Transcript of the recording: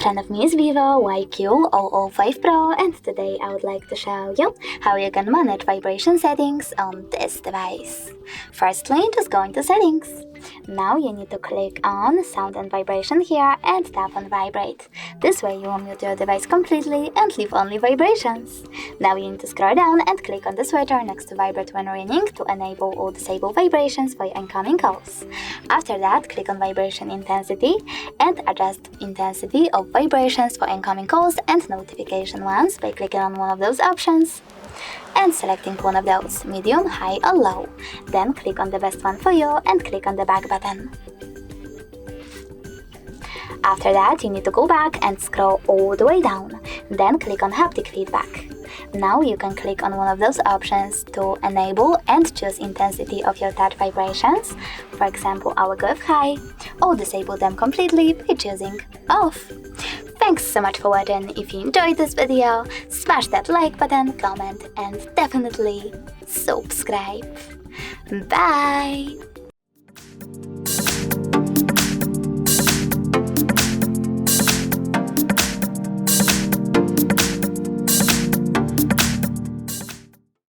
front of me is Vivo IQOO 5 Pro, and today I would like to show you how you can manage vibration settings on this device. Firstly, just go into settings. Now you need to click on sound and vibration here and tap on vibrate. This way you will mute your device completely and leave only vibrations. Now you need to scroll down and click on the switcher next to vibrate when ringing to enable or disable vibrations for your incoming calls. After that, click on vibration intensity and adjust intensity of vibrations for incoming calls and notification ones by clicking on one of those options and selecting one of those, medium, high or low. Then click on the best one for you and click on the back button. After that, you need to go back and scroll all the way down. Then click on haptic feedback. Now you can click on one of those options to enable and choose intensity of your touch vibrations. For example, I will go with high, or disable them completely by choosing off. Thanks so much for watching. If you enjoyed this video, smash that like button, comment, and definitely subscribe. Bye!